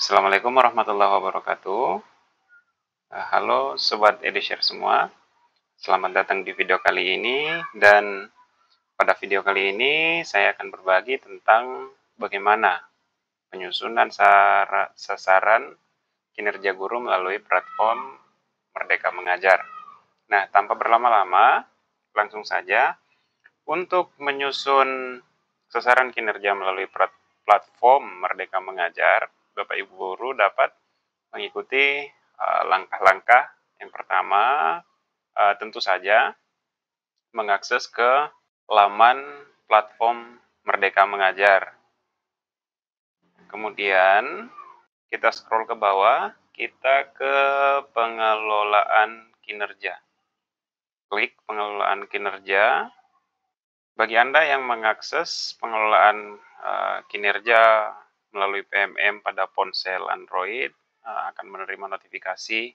Assalamualaikum warahmatullahi wabarakatuh. Halo Sobat EduShare semua. Selamat datang di video kali ini. Dan pada video kali ini saya akan berbagi tentang bagaimana penyusunan sasaran kinerja guru melalui platform Merdeka Mengajar. Nah, tanpa berlama-lama, langsung saja untuk menyusun sasaran kinerja melalui platform Merdeka Mengajar, Bapak Ibu guru dapat mengikuti langkah-langkah. Yang pertama, tentu saja mengakses ke laman platform Merdeka Mengajar. Kemudian kita scroll ke bawah, kita ke pengelolaan kinerja. Klik pengelolaan kinerja. Bagi Anda yang mengakses pengelolaan kinerja melalui PMM pada ponsel Android, akan menerima notifikasi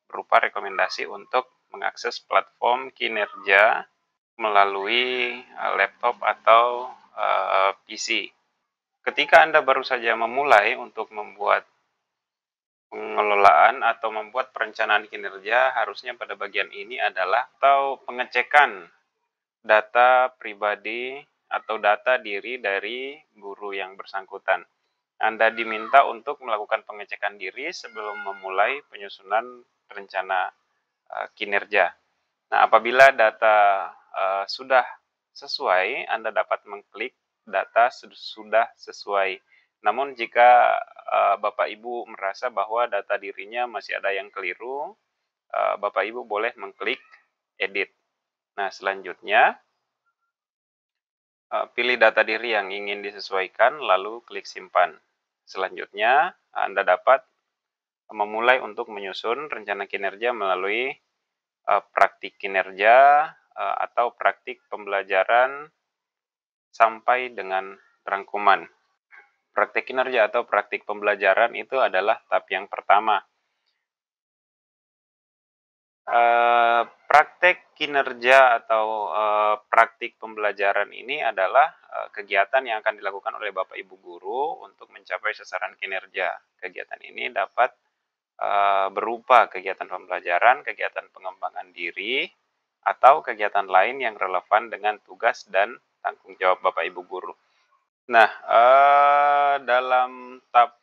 berupa rekomendasi untuk mengakses platform kinerja melalui laptop atau PC. Ketika Anda baru saja memulai untuk membuat pengelolaan atau membuat perencanaan kinerja, harusnya pada bagian ini adalah atau pengecekan data pribadi atau data diri dari guru yang bersangkutan. Anda diminta untuk melakukan pengecekan diri sebelum memulai penyusunan rencana kinerja. Nah, apabila data sudah sesuai, Anda dapat mengklik data sudah sesuai. Namun jika Bapak Ibu merasa bahwa data dirinya masih ada yang keliru, Bapak Ibu boleh mengklik edit. Nah, selanjutnya pilih data diri yang ingin disesuaikan, lalu klik simpan. Selanjutnya, Anda dapat memulai untuk menyusun rencana kinerja melalui praktik kinerja atau praktik pembelajaran sampai dengan rangkuman. Praktik kinerja atau praktik pembelajaran itu adalah tahap yang pertama. Praktek kinerja atau praktik pembelajaran ini adalah kegiatan yang akan dilakukan oleh Bapak Ibu guru untuk mencapai sasaran kinerja. Kegiatan ini dapat berupa kegiatan pembelajaran, kegiatan pengembangan diri, atau kegiatan lain yang relevan dengan tugas dan tanggung jawab Bapak Ibu guru. Nah, dalam tahap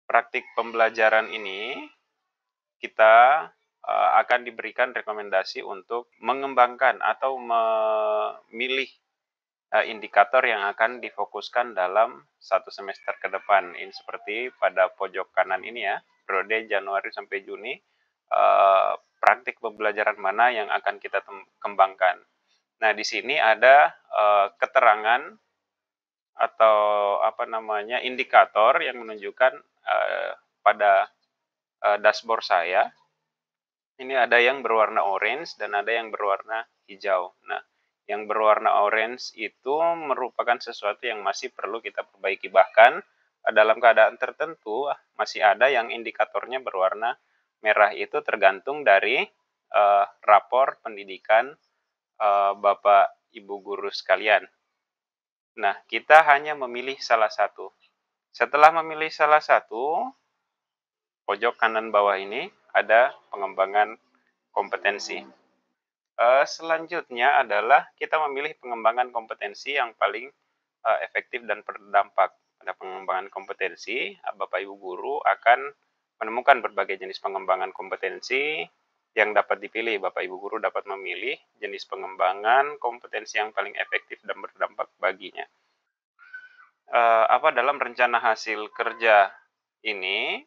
praktik pembelajaran ini, kita akan diberikan rekomendasi untuk mengembangkan atau memilih indikator yang akan difokuskan dalam satu semester ke depan. Ini seperti pada pojok kanan ini ya, periode Januari sampai Juni, praktik pembelajaran mana yang akan kita kembangkan. Nah, di sini ada keterangan atau indikator yang menunjukkan pada dashboard saya. Ini ada yang berwarna orange dan ada yang berwarna hijau. Nah, yang berwarna orange itu merupakan sesuatu yang masih perlu kita perbaiki. Bahkan dalam keadaan tertentu masih ada yang indikatornya berwarna merah. Itu tergantung dari rapor pendidikan Bapak Ibu guru sekalian. Nah, kita hanya memilih salah satu. Setelah memilih salah satu, pojok kanan bawah ini ada pengembangan kompetensi. Selanjutnya adalah kita memilih pengembangan kompetensi yang paling efektif dan berdampak. Pada pengembangan kompetensi, Bapak Ibu guru akan menemukan berbagai jenis pengembangan kompetensi yang dapat dipilih. Bapak Ibu guru dapat memilih jenis pengembangan kompetensi yang paling efektif dan berdampak baginya. Dalam rencana hasil kerja ini,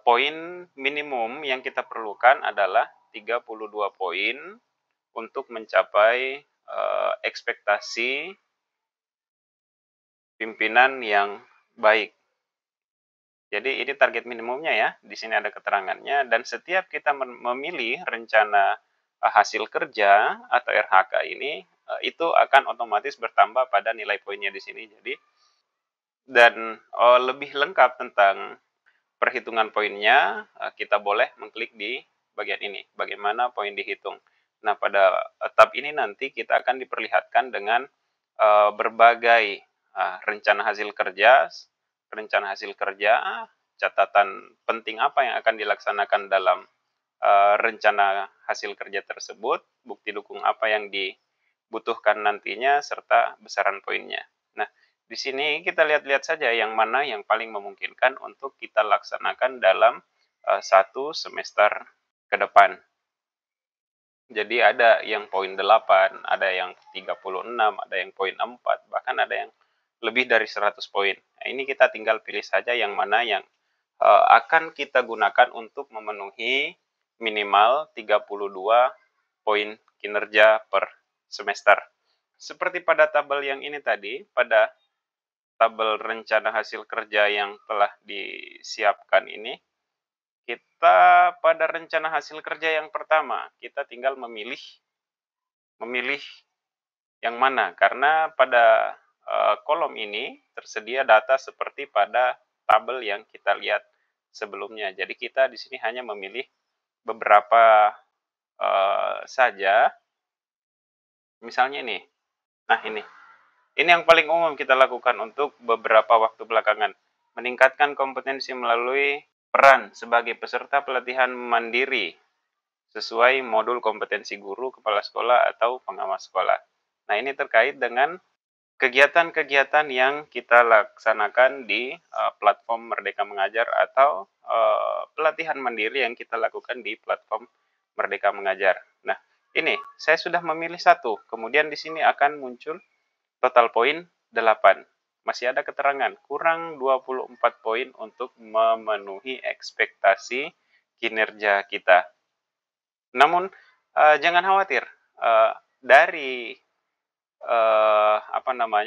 poin minimum yang kita perlukan adalah 32 poin untuk mencapai ekspektasi pimpinan yang baik. Jadi ini target minimumnya ya, di sini ada keterangannya, dan setiap kita memilih rencana hasil kerja atau RHK ini, itu akan otomatis bertambah pada nilai poinnya di sini. Jadi, dan lebih lengkap tentang perhitungan poinnya, kita boleh mengklik di bagian ini, bagaimana poin dihitung. Nah, pada tab ini nanti kita akan diperlihatkan dengan berbagai rencana hasil kerja rencana hasil kerja, catatan penting apa yang akan dilaksanakan dalam rencana hasil kerja tersebut, bukti dukung apa yang dibutuhkan nantinya, serta besaran poinnya. Nah, di sini kita lihat-lihat saja yang mana yang paling memungkinkan untuk kita laksanakan dalam satu semester ke depan. Jadi ada yang poin 8, ada yang 36, ada yang poin 4, bahkan ada yang lebih dari 100 poin. Nah, ini kita tinggal pilih saja yang mana yang akan kita gunakan untuk memenuhi minimal 32 poin kinerja per semester. Seperti pada tabel yang ini tadi, pada tabel rencana hasil kerja yang telah disiapkan ini, kita pada rencana hasil kerja yang pertama, kita tinggal memilih yang mana, karena pada kolom ini tersedia data seperti pada tabel yang kita lihat sebelumnya. Jadi kita di sini hanya memilih beberapa saja. Misalnya ini. Nah, ini. Ini yang paling umum kita lakukan untuk beberapa waktu belakangan. Meningkatkan kompetensi melalui peran sebagai peserta pelatihan mandiri sesuai modul kompetensi guru, kepala sekolah, atau pengawas sekolah. Nah, ini terkait dengan kegiatan-kegiatan yang kita laksanakan di platform Merdeka Mengajar atau pelatihan mandiri yang kita lakukan di platform Merdeka Mengajar. Nah, ini saya sudah memilih satu, kemudian di sini akan muncul total poin 8. Masih ada keterangan, kurang 24 poin untuk memenuhi ekspektasi kinerja kita. Namun, jangan khawatir, dari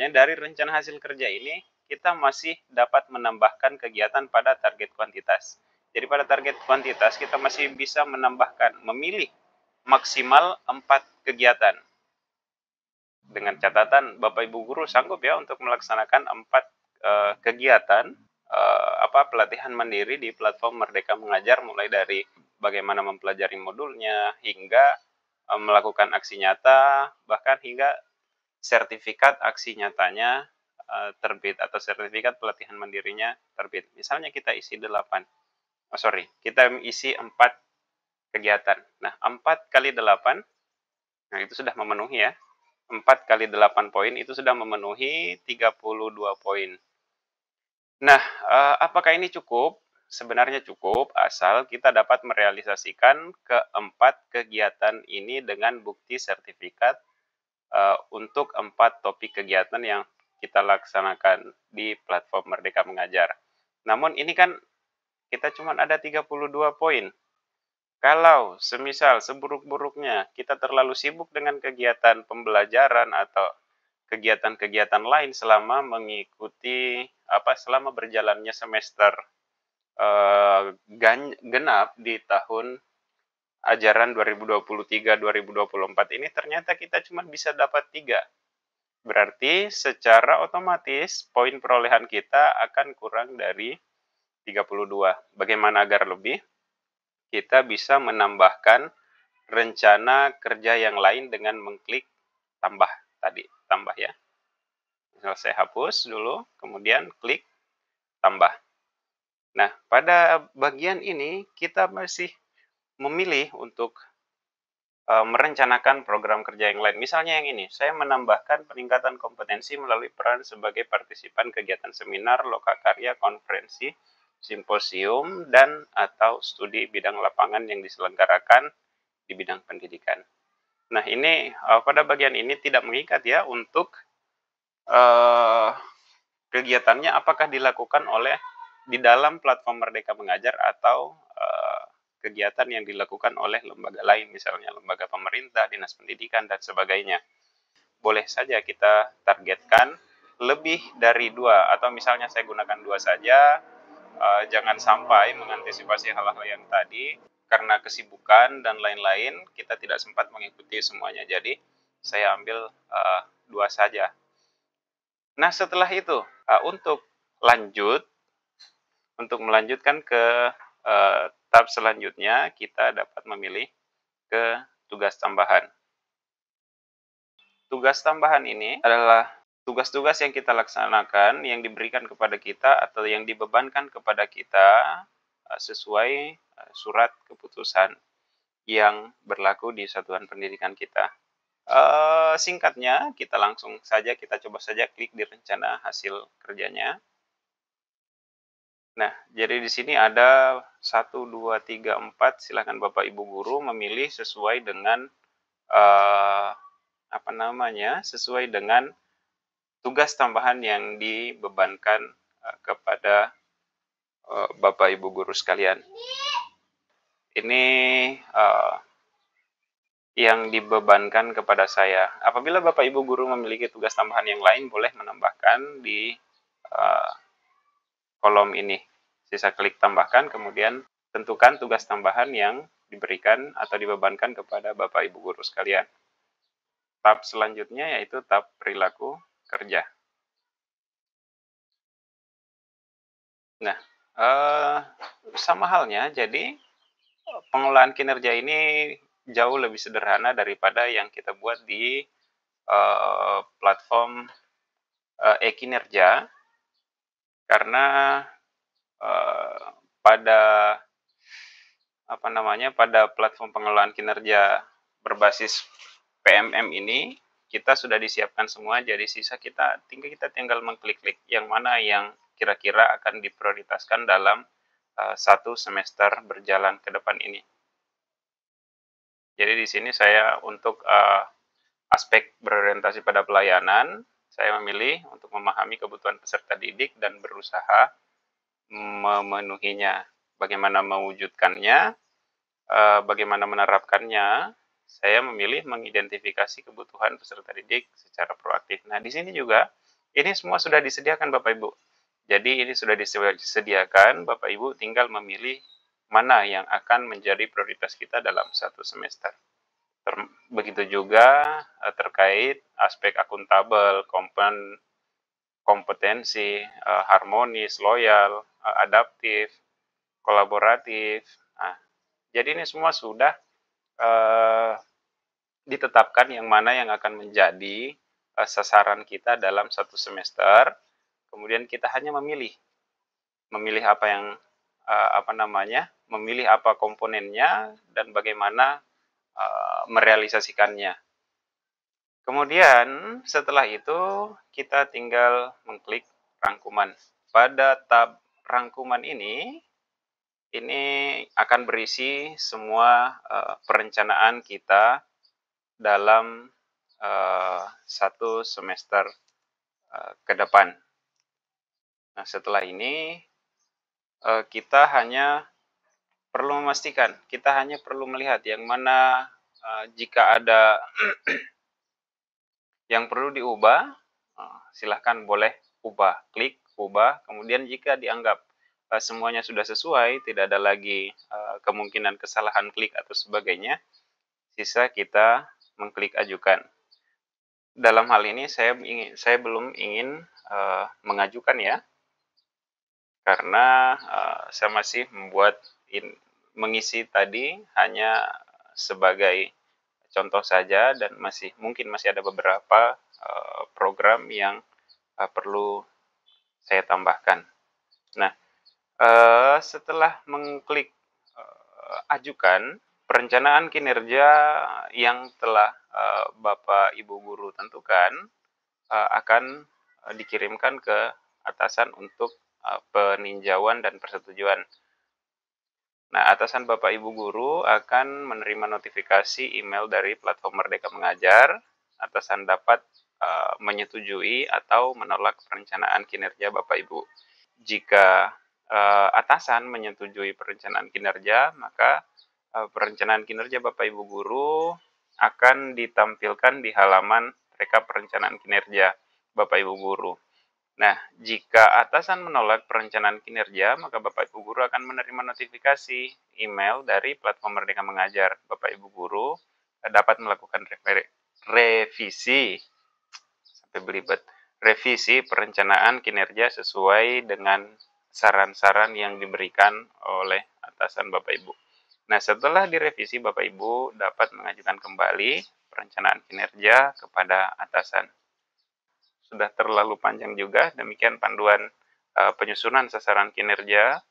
dari rencana hasil kerja ini kita masih dapat menambahkan kegiatan pada target kuantitas. Jadi pada target kuantitas kita masih bisa menambahkan, memilih maksimal 4 kegiatan. Dengan catatan Bapak Ibu guru sanggup ya untuk melaksanakan 4 kegiatan pelatihan mandiri di platform Merdeka Mengajar, mulai dari bagaimana mempelajari modulnya hingga melakukan aksi nyata, bahkan hingga sertifikat aksi nyatanya terbit atau sertifikat pelatihan mandirinya terbit. Misalnya kita isi 4 kegiatan. Nah, 4 kali 8, nah itu sudah memenuhi ya. 4 kali 8 poin itu sudah memenuhi 32 poin. Nah, apakah ini cukup? Sebenarnya cukup, asal kita dapat merealisasikan keempat kegiatan ini dengan bukti sertifikat untuk 4 topik kegiatan yang kita laksanakan di platform Merdeka Mengajar. Namun ini kan kita cuma ada 32 poin. Kalau semisal seburuk-buruknya kita terlalu sibuk dengan kegiatan pembelajaran atau kegiatan-kegiatan lain selama selama berjalannya semester genap di tahun ajaran 2023-2024 ini, ternyata kita cuma bisa dapat 3. Berarti secara otomatis poin perolehan kita akan kurang dari 32. Bagaimana agar lebih? Kita bisa menambahkan rencana kerja yang lain dengan mengklik tambah tadi, tambah ya. Misal saya hapus dulu, kemudian klik tambah. Nah, pada bagian ini kita masih memilih untuk merencanakan program kerja yang lain. Misalnya yang ini, saya menambahkan peningkatan kompetensi melalui peran sebagai partisipan kegiatan seminar, lokakarya, konferensi, simposium, dan atau studi bidang lapangan yang diselenggarakan di bidang pendidikan. Nah, ini pada bagian ini tidak mengikat ya untuk kegiatannya apakah dilakukan oleh di dalam platform Merdeka Mengajar atau kegiatan yang dilakukan oleh lembaga lain, misalnya lembaga pemerintah, dinas pendidikan, dan sebagainya. Boleh saja kita targetkan lebih dari 2, atau misalnya saya gunakan 2 saja, jangan sampai mengantisipasi hal-hal yang tadi, karena kesibukan dan lain-lain, kita tidak sempat mengikuti semuanya. Jadi, saya ambil 2 saja. Nah, setelah itu, untuk melanjutkan ke tahap selanjutnya, kita dapat memilih ke tugas tambahan. Tugas tambahan ini adalah tugas-tugas yang kita laksanakan, yang diberikan kepada kita atau yang dibebankan kepada kita, sesuai, surat keputusan yang berlaku di satuan pendidikan kita. Singkatnya, kita langsung saja, kita coba saja klik di rencana hasil kerjanya. Nah, jadi di sini ada 1, 2, 3, 4, silakan Bapak Ibu guru memilih sesuai dengan, sesuai dengan tugas tambahan yang dibebankan, kepada, Bapak Ibu guru sekalian. Ini, yang dibebankan kepada saya. Apabila Bapak Ibu guru memiliki tugas tambahan yang lain, boleh menambahkan di, kolom ini. Sisa klik tambahkan, kemudian tentukan tugas tambahan yang diberikan atau dibebankan kepada Bapak Ibu guru sekalian. Tab selanjutnya yaitu tab perilaku kerja. Nah, sama halnya, jadi pengelolaan kinerja ini jauh lebih sederhana daripada yang kita buat di platform e-kinerja, karena pada pada platform pengelolaan kinerja berbasis PMM ini kita sudah disiapkan semua, jadi sisa kita tinggal mengklik-klik yang mana yang kira-kira akan diprioritaskan dalam satu semester berjalan ke depan ini. Jadi di sini saya untuk aspek berorientasi pada pelayanan, saya memilih untuk memahami kebutuhan peserta didik dan berusaha memenuhinya. Bagaimana mewujudkannya, bagaimana menerapkannya, saya memilih mengidentifikasi kebutuhan peserta didik secara proaktif. Nah, di sini juga, ini semua sudah disediakan Bapak Ibu. Jadi ini sudah disediakan, Bapak Ibu tinggal memilih mana yang akan menjadi prioritas kita dalam satu semester. Begitu juga terkait aspek akuntabel, kompetensi, harmonis, loyal, adaptif, kolaboratif. Nah, jadi ini semua sudah ditetapkan yang mana yang akan menjadi sasaran kita dalam satu semester. Kemudian kita hanya memilih apa yang memilih apa komponennya dan bagaimana merealisasikannya. Kemudian setelah itu kita tinggal mengklik rangkuman. Pada tab rangkuman ini akan berisi semua perencanaan kita dalam satu semester ke depan. Nah, setelah ini kita hanya perlu memastikan, kita hanya perlu melihat yang mana jika ada yang perlu diubah, silahkan boleh ubah, klik ubah. Kemudian jika dianggap semuanya sudah sesuai, tidak ada lagi kemungkinan kesalahan klik atau sebagainya, sisa kita mengklik ajukan. Dalam hal ini saya belum ingin mengajukan ya, karena saya masih mengisi tadi hanya sebagai contoh saja dan mungkin masih ada beberapa program yang perlu saya tambahkan. Nah, setelah mengklik ajukan, perencanaan kinerja yang telah Bapak Ibu guru tentukan akan dikirimkan ke atasan untuk peninjauan dan persetujuan. Nah, atasan Bapak Ibu guru akan menerima notifikasi email dari platform Merdeka Mengajar. Atasan dapat menyetujui atau menolak perencanaan kinerja Bapak Ibu. Jika atasan menyetujui perencanaan kinerja, maka perencanaan kinerja Bapak Ibu guru akan ditampilkan di halaman rekap perencanaan kinerja Bapak Ibu guru. Nah, jika atasan menolak perencanaan kinerja, maka Bapak Ibu guru akan menerima notifikasi email dari platform Merdeka Mengajar. Bapak Ibu guru dapat melakukan revisi sampai belibet. Revisi perencanaan kinerja sesuai dengan saran-saran yang diberikan oleh atasan Bapak Ibu. Nah, setelah direvisi, Bapak Ibu dapat mengajukan kembali perencanaan kinerja kepada atasan. sudah terlalu panjang juga. Demikian panduan penyusunan sasaran kinerja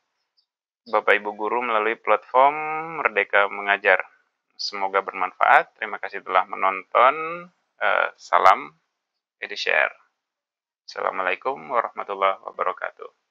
Bapak Ibu guru melalui platform Merdeka Mengajar. Semoga bermanfaat. Terima kasih telah menonton. Salam EduShare. Assalamualaikum warahmatullahi wabarakatuh.